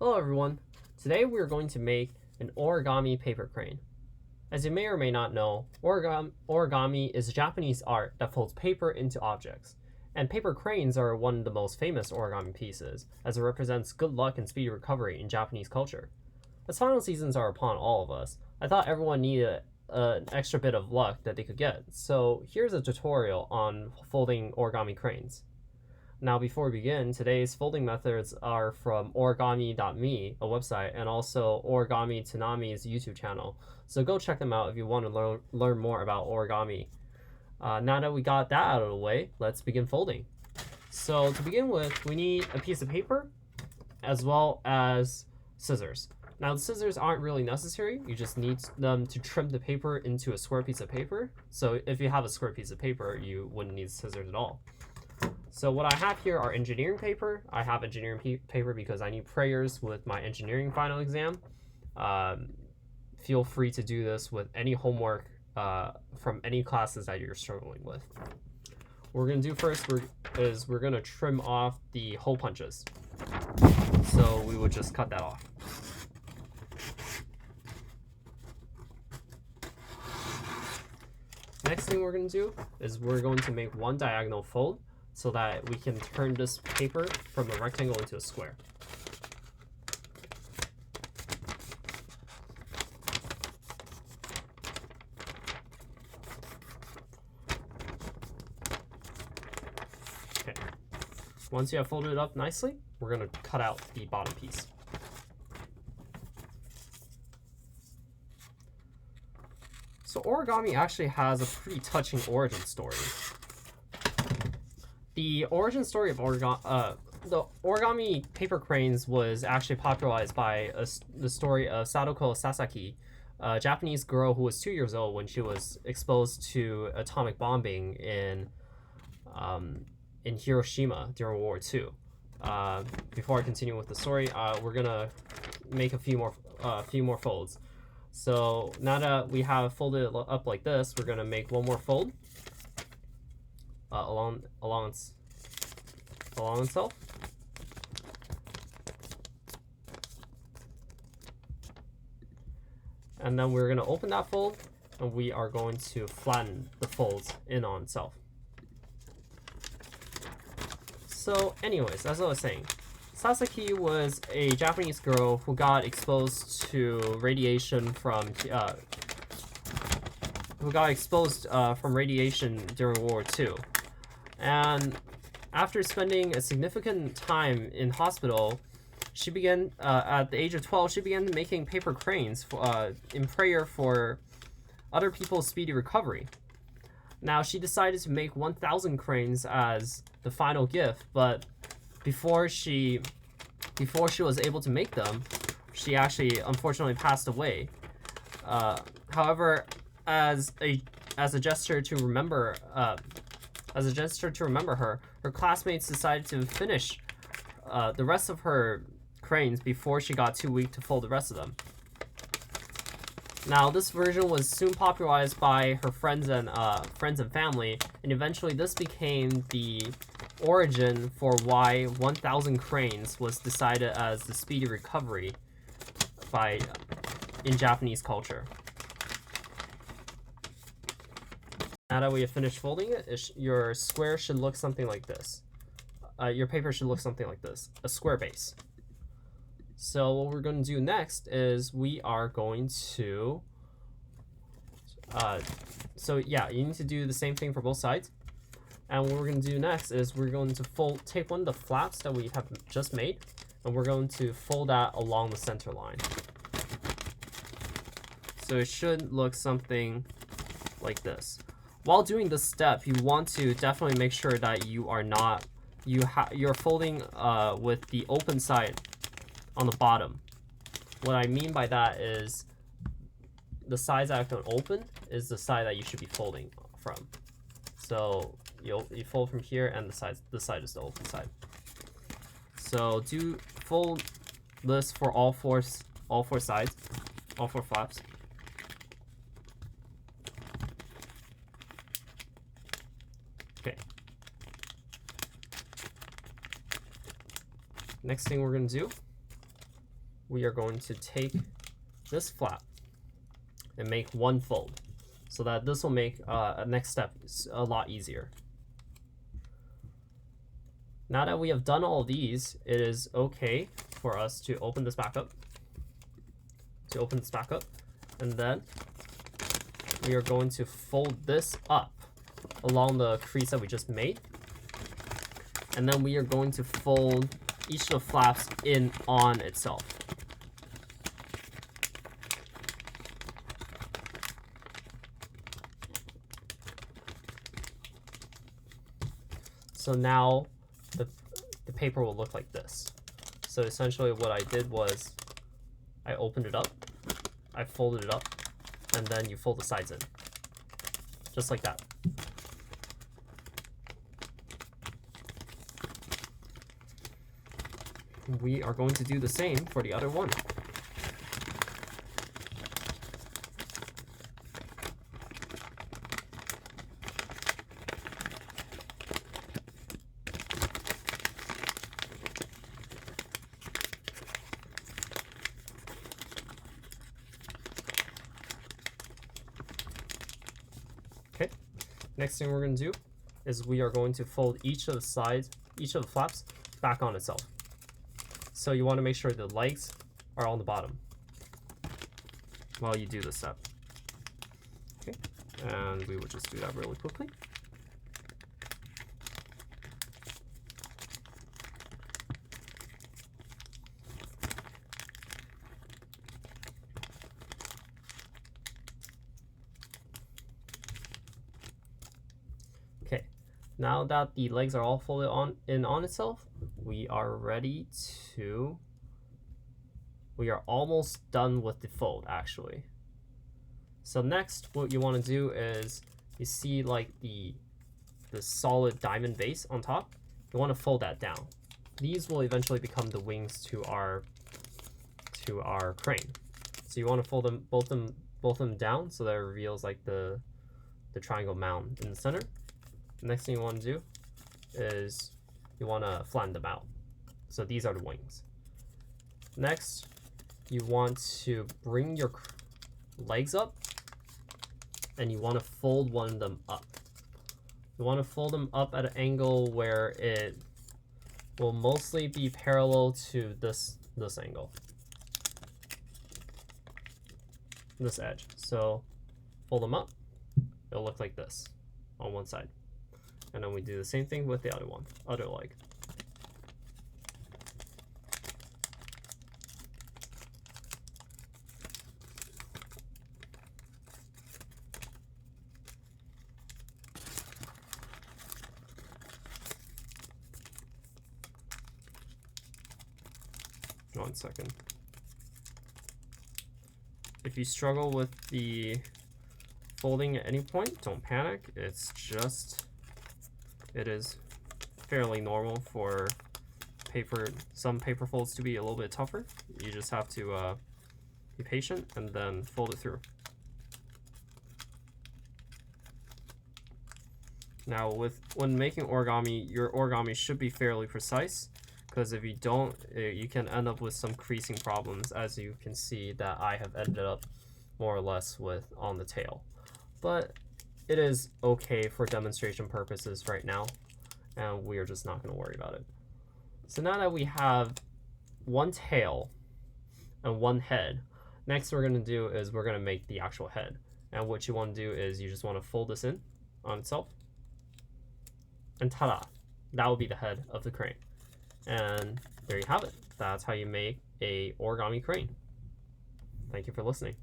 Hello everyone! Today we are going to make an origami paper crane. As you may or may not know, origami is Japanese art that folds paper into objects, and paper cranes are one of the most famous origami pieces, as it represents good luck and speedy recovery in Japanese culture. As final seasons are upon all of us, I thought everyone needed an extra bit of luck that they could get, so here's a tutorial on folding origami cranes. Now, before we begin, today's folding methods are from origami.me, a website, and also Origami Tanami's YouTube channel. So go check them out if you want to learn more about origami. Now that we got that out of the way, let's begin folding. So to begin with, we need a piece of paper as well as scissors. Now the scissors aren't really necessary, you just need them to trim the paper into a square piece of paper. So if you have a square piece of paper, you wouldn't need scissors at all. So what I have here are engineering paper. I have engineering paper because I need prayers with my engineering final exam. Feel free to do this with any homework from any classes that you're struggling with. What we're going to do first is we're going to trim off the hole punches. So we would just cut that off. Next thing we're going to do is we're going to make one diagonal fold so that we can turn this paper from a rectangle into a square. Okay. Once you have folded it up nicely, we're going to cut out the bottom piece. So origami actually has a pretty touching origin story. The origin story of the origami paper cranes was actually popularized by the story of Sadako Sasaki, a Japanese girl who was 2 years old when she was exposed to atomic bombing in Hiroshima during World War II. Before I continue with the story, we're gonna make a few more folds. So now that we have folded it up like this, we're gonna make one more fold along itself. And then we're going to open that fold, and we are going to flatten the folds in on itself. So anyways, as I was saying, Sasaki was a Japanese girl who got exposed to radiation from radiation during World War II. And after spending a significant time in hospital, she began, at the age of 12, she began making paper cranes in prayer for other people's speedy recovery. Now, she decided to make 1,000 cranes as the final gift, but before she was able to make them, she actually unfortunately passed away. However, as a gesture to remember her, her classmates decided to finish the rest of her cranes before she got too weak to fold the rest of them. Now, this version was soon popularized by her friends and family, and eventually this became the origin for why 1,000 cranes was decided as the speedy recovery in Japanese culture. Now that we have finished folding it, your square should look something like this. Your paper should look something like this, a square base. So what we're going to do next is we are going to, you need to do the same thing for both sides. And what we're going to do next is we're going to take one of the flaps that we have just made, and we're going to fold that along the center line. So it should look something like this. While doing this step, you want to definitely make sure that you're folding with the open side on the bottom. What I mean by that is the sides that are open is the side that you should be folding from. So you fold from here, and the side is the open side. So fold this for all four sides, all four flaps. Okay. Next thing we're going to do we are going to take this flap and make one fold, so that this will make a next step a lot easier. Now that we have done all of these, it is okay for us to open this back up. And then we are going to fold this up along the crease that we just made. And then we are going to fold each of the flaps in on itself. So now the paper will look like this. So essentially what I did was I opened it up, I folded it up, and then you fold the sides in. Just like that. We are going to do the same for the other one. Okay, next thing we're going to do is we are going to fold each of the sides, each of the flaps back on itself. So you want to make sure the legs are on the bottom while you do this step. Okay, and we will just do that really quickly. Okay, now that the legs are all folded on itself, we are ready to, we are almost done with the fold actually. So next what you want to do is, you see like the solid diamond base on top, you want to fold that down. These will eventually become the wings to our crane. So you want to fold them both of them down so that it reveals like the triangle mound in the center. The next thing you want to do is you want to flatten them out. So these are the wings. Next, you want to bring your legs up and you want to fold one of them up. You want to fold them up at an angle where it will mostly be parallel to this angle, this edge. So fold them up, it'll look like this on one side. And then we do the same thing with the other leg. One second. If you struggle with the folding at any point, don't panic. It is fairly normal for some paper folds to be a little bit tougher. You just have to be patient and then fold it through. Now when making origami, your origami should be fairly precise, because if you don't, you can end up with some creasing problems, as you can see that I have ended up more or less with on the tail. But it is okay for demonstration purposes right now, and we are just not going to worry about it. So now that we have one tail and one head, next we're going to do is we're going to make the actual head. And what you want to do is you just want to fold this in on itself, and ta-da, that will be the head of the crane. And there you have it. That's how you make a origami crane. Thank you for listening.